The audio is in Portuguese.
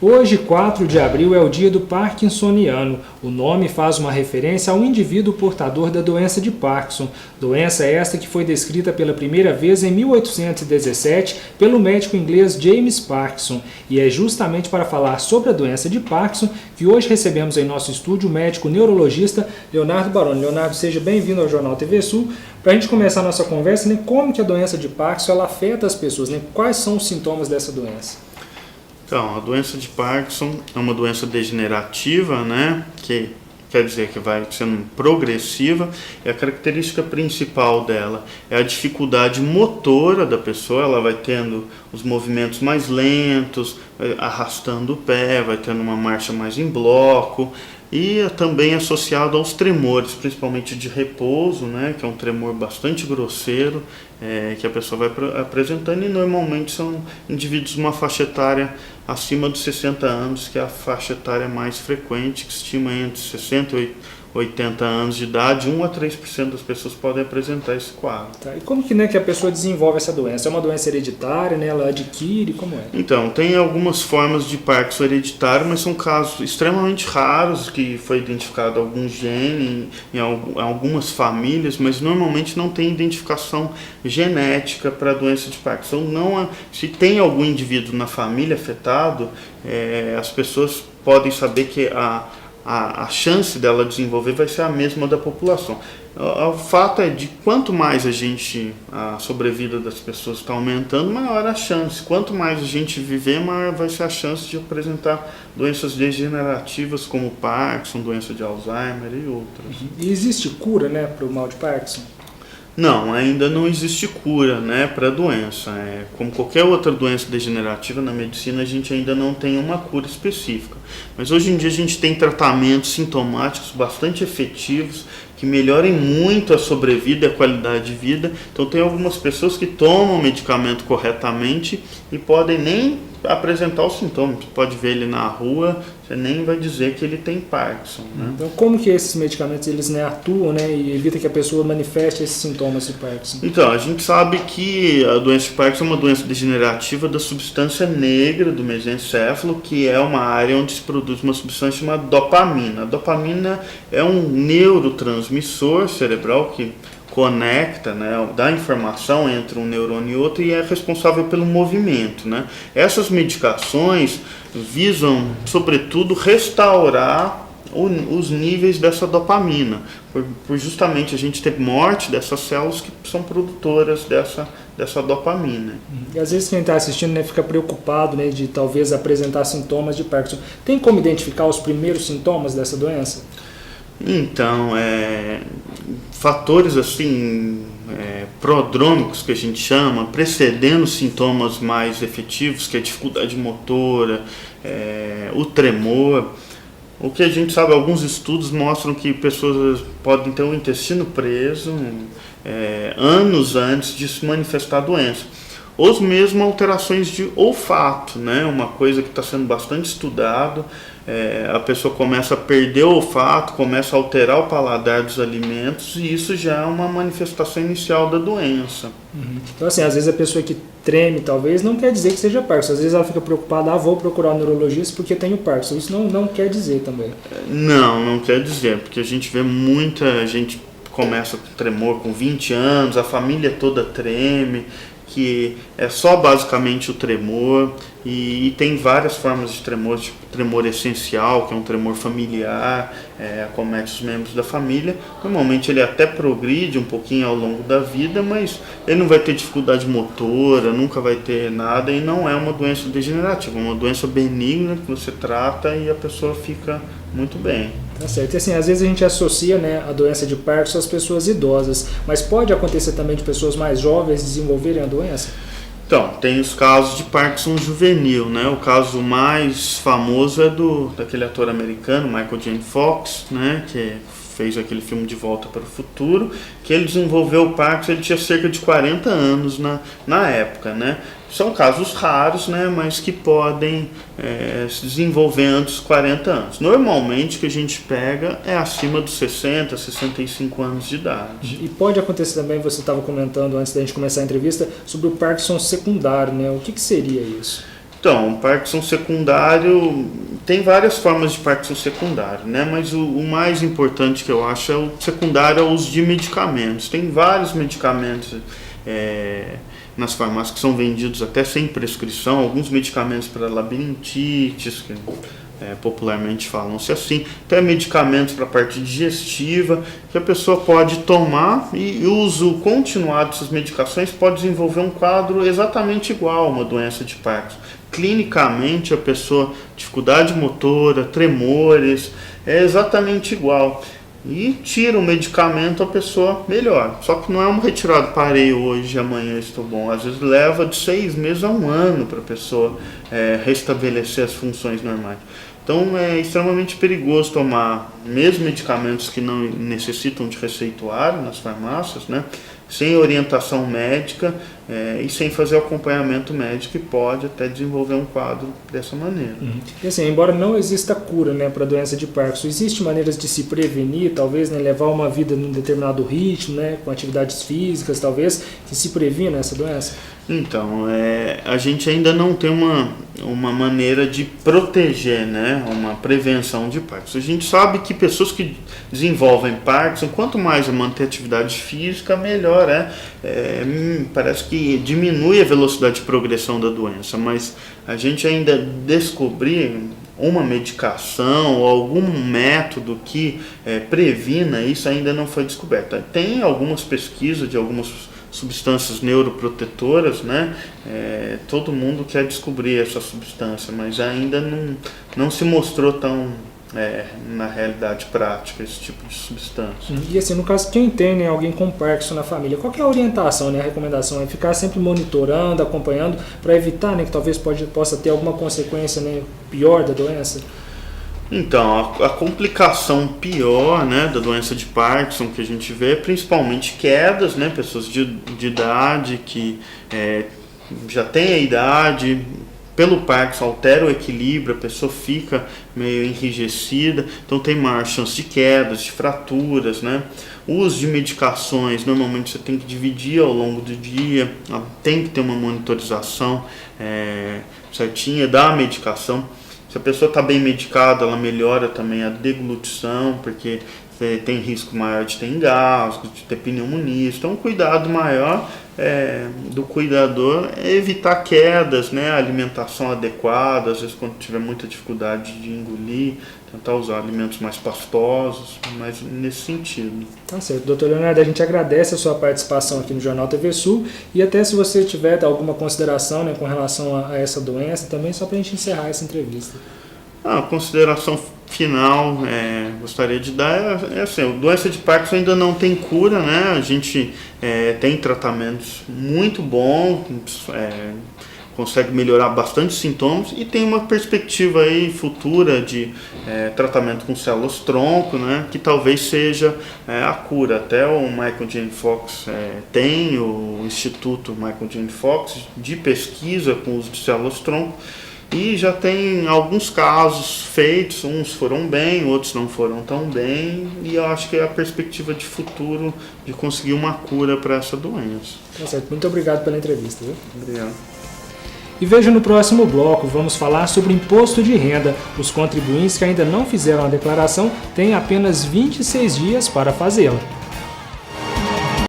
Hoje, 4 de abril, é o dia do parkinsoniano. O nome faz uma referência ao indivíduo portador da doença de Parkinson. Doença esta que foi descrita pela primeira vez em 1817 pelo médico inglês James Parkinson. E é justamente para falar sobre a doença de Parkinson que hoje recebemos em nosso estúdio o médico neurologista Leonardo Baroni. Leonardo, seja bem-vindo ao Jornal TV Sul. Para a gente começar a nossa conversa, né, como que a doença de Parkinson ela afeta as pessoas? Né? Quais são os sintomas dessa doença? Então, a doença de Parkinson é uma doença degenerativa, né, que quer dizer que vai sendo progressiva, e a característica principal dela é a dificuldade motora da pessoa. Ela vai tendo os movimentos mais lentos, arrastando o pé, vai tendo uma marcha mais em bloco, e é também associado aos tremores, principalmente de repouso, né, que é um tremor bastante grosseiro, que a pessoa vai apresentando, e normalmente são indivíduos de uma faixa etária acima dos 60 anos, que é a faixa etária mais frequente, que estima entre 60 e 80 anos de idade, 1 a 3% das pessoas podem apresentar esse quadro. Tá. E como que, né, que a pessoa desenvolve essa doença? É uma doença hereditária, né? Ela adquire, como é? Então, tem algumas formas de Parkinson hereditário, mas são casos extremamente raros que foi identificado algum gene em algumas famílias, mas normalmente não tem identificação genética para a doença de Parkinson. Se tem algum indivíduo na família afetado, as pessoas podem saber que a chance dela desenvolver vai ser a mesma da população. O fato é de quanto mais a sobrevida das pessoas está aumentando, maior a chance. Quanto mais a gente viver, maior vai ser a chance de apresentar doenças degenerativas como Parkinson, doença de Alzheimer e outras. E existe cura, né, para o mal de Parkinson? Não, ainda não existe cura, né, para a doença. Como qualquer outra doença degenerativa na medicina, a gente ainda não tem uma cura específica. Mas hoje em dia a gente tem tratamentos sintomáticos bastante efetivos que melhorem muito a sobrevida e a qualidade de vida. Então tem algumas pessoas que tomam o medicamento corretamente e podem nem apresentar os sintomas. Você pode ver ele na rua, você nem vai dizer que ele tem Parkinson, né? Então como que esses medicamentos eles, né, atuam, né, e evita que a pessoa manifeste esses sintomas de Parkinson? Então, a gente sabe que a doença de Parkinson é uma doença degenerativa da substância negra do mesencéfalo, que é uma área onde se produz uma substância chamada dopamina. A dopamina é um neurotransmissor cerebral que conecta, né, dá informação entre um neurônio e outro e é responsável pelo movimento, né? Essas medicações visam, sobretudo, restaurar os níveis dessa dopamina, por justamente a gente ter morte dessas células que são produtoras dessa dopamina. E às vezes quem está assistindo, né, fica preocupado, né, de talvez apresentar sintomas de Parkinson. Tem como identificar os primeiros sintomas dessa doença? Então, fatores assim prodrômicos que a gente chama, precedendo sintomas mais efetivos, que é a dificuldade motora, o tremor. O que a gente sabe, alguns estudos mostram que pessoas podem ter o intestino preso anos antes de se manifestar a doença. Ou mesmo alterações de olfato, né? Uma coisa que está sendo bastante estudado. A pessoa começa a perder o olfato, começa a alterar o paladar dos alimentos, e isso já é uma manifestação inicial da doença. Então, assim, às vezes a pessoa que treme, talvez, não quer dizer que seja Parkinson. Às vezes ela fica preocupada, vou procurar um neurologista porque tenho Parkinson. Isso não quer dizer também. Não quer dizer, porque a gente vê muita gente começa com tremor com 20 anos, a família toda treme, que é só basicamente o tremor, e tem várias formas de tremor, tipo tremor essencial, que é um tremor familiar, acomete os membros da família. Normalmente ele até progride um pouquinho ao longo da vida, mas ele não vai ter dificuldade motora, nunca vai ter nada, e não é uma doença degenerativa, é uma doença benigna que você trata e a pessoa fica muito bem. Tá certo. E assim, às vezes a gente associa, né, a doença de Parkinson às pessoas idosas, mas pode acontecer também de pessoas mais jovens desenvolverem a doença? Então, tem os casos de Parkinson juvenil, né? O caso mais famoso é daquele ator americano, Michael J. Fox, né? Que fez aquele filme De Volta para o Futuro, que ele desenvolveu o Parkinson, ele tinha cerca de 40 anos na época, né? São casos raros, né, mas que podem se desenvolver antes dos 40 anos. Normalmente o que a gente pega é acima dos 60, 65 anos de idade. E pode acontecer também, você estava comentando antes da gente começar a entrevista, sobre o Parkinson secundário, né? O que seria isso? Então, o Parkinson secundário, tem várias formas de Parkinson secundário, né? Mas o mais importante que eu acho é o secundário ao uso de medicamentos. Tem vários medicamentos nas farmácias que são vendidos até sem prescrição, alguns medicamentos para labirintites, que popularmente falam-se assim, até medicamentos para a parte digestiva, que a pessoa pode tomar, e o uso continuado dessas medicações pode desenvolver um quadro exatamente igual a uma doença de Parkinson. Clinicamente, a pessoa, dificuldade motora, tremores, é exatamente igual. E tira o medicamento, a pessoa melhora. Só que não é uma retirada, parei hoje, amanhã estou bom. Às vezes leva de 6 meses a 1 ano para a pessoa restabelecer as funções normais. Então é extremamente perigoso tomar mesmo medicamentos que não necessitam de receituário nas farmácias, né? Sem orientação médica e sem fazer acompanhamento médico, e pode até desenvolver um quadro dessa maneira. E assim, embora não exista cura, né, para a doença de Parkinson, existem maneiras de se prevenir, talvez, né, levar uma vida num determinado ritmo, né, com atividades físicas, talvez, que se previna essa doença? Então, a gente ainda não tem uma maneira de proteger, né, uma prevenção de Parkinson. A gente sabe que pessoas que desenvolvem Parkinson, quanto mais manter atividade física, melhor parece que diminui a velocidade de progressão da doença, mas a gente ainda descobrir uma medicação ou algum método que previna isso ainda não foi descoberto. Tem algumas pesquisas de algumas substâncias neuroprotetoras, né? Todo mundo quer descobrir essa substância, mas ainda não se mostrou tão na realidade prática esse tipo de substância. E assim, no caso, quem tem, né, alguém com Parkinson na família, qual que é a orientação, né, a recomendação? É ficar sempre monitorando, acompanhando, para evitar, né, que talvez possa ter alguma consequência, né, pior da doença? Então, a complicação pior, né, da doença de Parkinson que a gente vê é principalmente quedas, né, pessoas de idade que já têm a idade, pelo Parkinson altera o equilíbrio, a pessoa fica meio enrijecida, então tem maior chance de quedas, de fraturas, né? O uso de medicações, normalmente você tem que dividir ao longo do dia, tem que ter uma monitorização certinha da medicação. Se a pessoa está bem medicada, ela melhora também a deglutição, porque tem risco maior de ter engasgo, de ter pneumonia. Então, um cuidado maior do cuidador é evitar quedas, né? Alimentação adequada, às vezes quando tiver muita dificuldade de engolir, tentar usar alimentos mais pastosos, mas nesse sentido. Tá certo. Doutor Leonardo, a gente agradece a sua participação aqui no Jornal TV Sul, e até se você tiver alguma consideração, né, com relação a essa doença, também só para a gente encerrar essa entrevista. A consideração final gostaria de dar assim, a doença de Parkinson ainda não tem cura, né? A gente tem tratamentos muito bons, consegue melhorar bastante os sintomas, e tem uma perspectiva aí futura de tratamento com células-tronco, né? Que talvez seja a cura. Até o Michael J. Fox tem o Instituto Michael J. Fox de pesquisa com uso de células-tronco, e já tem alguns casos feitos, uns foram bem, outros não foram tão bem, e eu acho que é a perspectiva de futuro de conseguir uma cura para essa doença. Tá certo. Muito obrigado pela entrevista. Viu? Obrigado. E veja no próximo bloco, vamos falar sobre imposto de renda. Os contribuintes que ainda não fizeram a declaração têm apenas 26 dias para fazê-la.